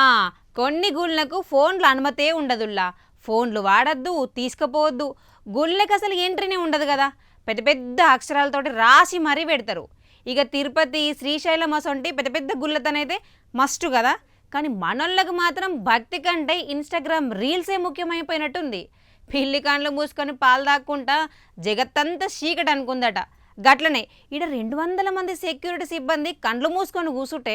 ఆ కొన్ని గుళ్ళకు ఫోన్లు అనుమతే ఉండదుల్లా. ఫోన్లు వాడద్దు, తీసుకుపోవద్దు. గుళ్ళకి అసలు ఎంట్రీనే ఉండదు కదా. పెద్ద పెద్ద అక్షరాలతోటి రాసి మరీ పెడతారు. ఇక తిరుపతి, శ్రీశైలం అసొంటి పెద్ద పెద్ద గుళ్ళతోనైతే మస్ట్ కదా. కానీ మనోళ్ళకు మాత్రం భక్తి కంటే ఇన్స్టాగ్రామ్ రీల్సే ముఖ్యమైపోయినట్టుంది. పిల్లి కాండ్లు మూసుకొని పాలు దాక్కుంటా జగత్తంతా చీకటి అనుకుందట. గట్లనే ఈడ 200 మంది సెక్యూరిటీ సిబ్బంది కండ్లు మూసుకొని కూసుంటే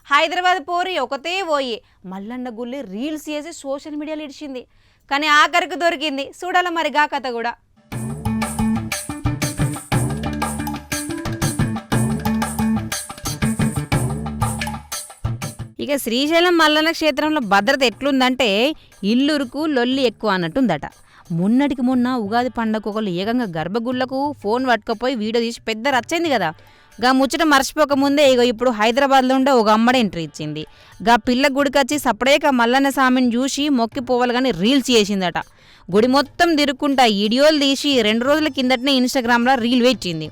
హైదరాబాద్ పోరి ఒకతే పోయి మల్లన్న గుళ్ళి రీల్స్ చేసి సోషల్ మీడియాలో ఇడిచింది. కానీ ఆఖరికి దొరికింది. చూడాల మరిగా కథ కూడా. ఇక శ్రీశైలం మల్లన్న క్షేత్రంలో భద్రత ఎట్లుందంటే ఇల్లురుకు లొల్లి ఎక్కువ అన్నట్టుందట. మొన్నటికి మొన్న ఉగాది పండగ ఒకళ్ళు ఏకంగా గర్భగుళ్లకు ఫోన్ పట్టుకపోయి వీడియో తీసి పెద్ద రచ్చింది కదా. గా ముచ్చట మర్చిపోకముందే ఇగో ఇప్పుడు హైదరాబాద్లో ఉండే ఒక అమ్మడి ఎంట్రీ ఇచ్చింది. గా పిల్ల గుడికొచ్చి సపరేక మల్లన్న స్వామిని చూసి మొక్కిపోవాలి కానీ రీల్స్ చేసిందట. గుడి మొత్తం తిరుక్కుంటా వీడియోలు తీసి 2 రోజుల కిందటనే ఇన్స్టాగ్రామ్లో రీల్ పెట్టింది.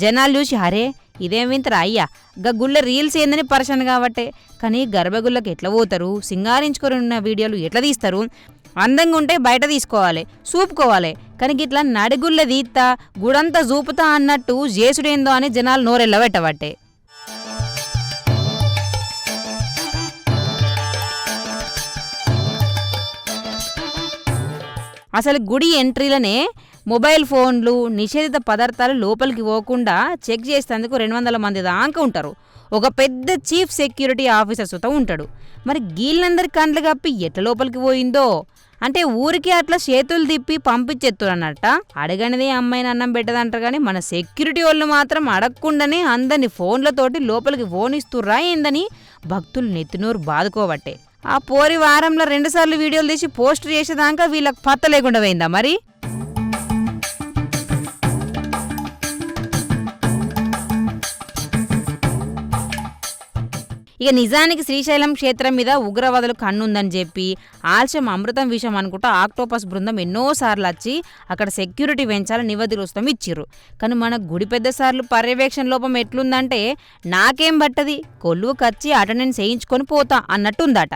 జనాలు చూసి అరే ఇదేం వింతరా అయ్యా గా గుళ్ళ రీల్స్ ఏందని పరిశాను కాబట్టే. కానీ గర్భగుళ్ళకి ఎట్లా పోతారు, సింగారించుకొని ఉన్న వీడియోలు ఎట్లా తీస్తారు, అందంగా ఉంటే బయట తీసుకోవాలి, చూపుకోవాలి. కానీ ఇట్లా నడిగుళ్ళ తీస్తా గుడంతా చూపుతా అన్నట్టు జేసుడేందో అని జనాలు నోరెళ్ళబెట్టబట్టే. అసలు గుడి ఎంట్రీలనే మొబైల్ ఫోన్లు, నిషేధిత పదార్థాలు లోపలికి పోకుండా చెక్ చేసేందుకు 200 మంది దాకా ఉంటారు. ఒక పెద్ద చీఫ్ సెక్యూరిటీ ఆఫీసర్ సుత ఉంటాడు. మరి గీళ్ళందరి కండ్లు కప్పి ఎట్ల లోపలికి పోయిందో అంటే ఊరికి అట్లా చేతులు తిప్పి పంపించేస్తున్నట్ట. అడగనిదే అమ్మాయిని అన్నం పెట్టదంటారు. కానీ మన సెక్యూరిటీ వాళ్ళు మాత్రం అడగకుండానే అందరినీ ఫోన్లతోటి లోపలికి ఫోనిస్తుర్రా ఏందని భక్తులు నెత్తినోరు బాదుకోబట్టే. ఆ పోరి వారంలో 2 సార్లు వీడియోలు తీసి పోస్ట్ చేసేదాకా వీళ్ళకి పత్త లేకుండా పోయిందా మరి. ఇక నిజానికి శ్రీశైలం క్షేత్రం మీద ఉగ్రవాదులు కన్నుందని చెప్పి ఆల్చం అమృతం విషయం అనుకుంటా ఆక్టోపస్ బృందం ఎన్నోసార్లు వచ్చి అక్కడ సెక్యూరిటీ పెంచాలని నివదిరుస్తాం ఇచ్చిర్రు. కానీ మన గుడి పెద్ద సార్లు పర్యవేక్షణ లోపం ఎట్లుందంటే నాకేం పట్టది కొలువు కచ్చి అటెండెన్స్ వేయించుకొని పోతా అన్నట్టుందట.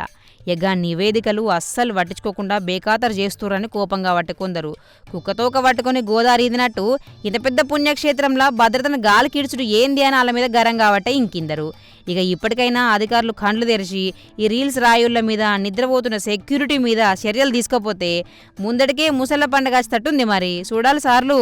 ఇక నివేదికలు అస్సలు పట్టించుకోకుండా బేఖాతరు చేస్తురని కోపంగా పట్టుకుందరు. కుక్కతోక పట్టుకొని గోదావరి ఇదినట్టు ఇంత పెద్ద పుణ్యక్షేత్రంలో భద్రతను గాలి కీడ్చుడు ఏంది అని వాళ్ళ మీద గరం కాబట్టే ఇంకిందరు. ఇక ఇప్పటికైనా అధికారులు కండ్లు తెరిచి ఈ రీల్స్ రాయుళ్ల మీద, నిద్రపోతున్న సెక్యూరిటీ మీద చర్యలు తీసుకోపోతే ముందటికే ముసళ్ళ పండుగ వచ్చేటట్టుంది. మరి చూడాలి సార్లు.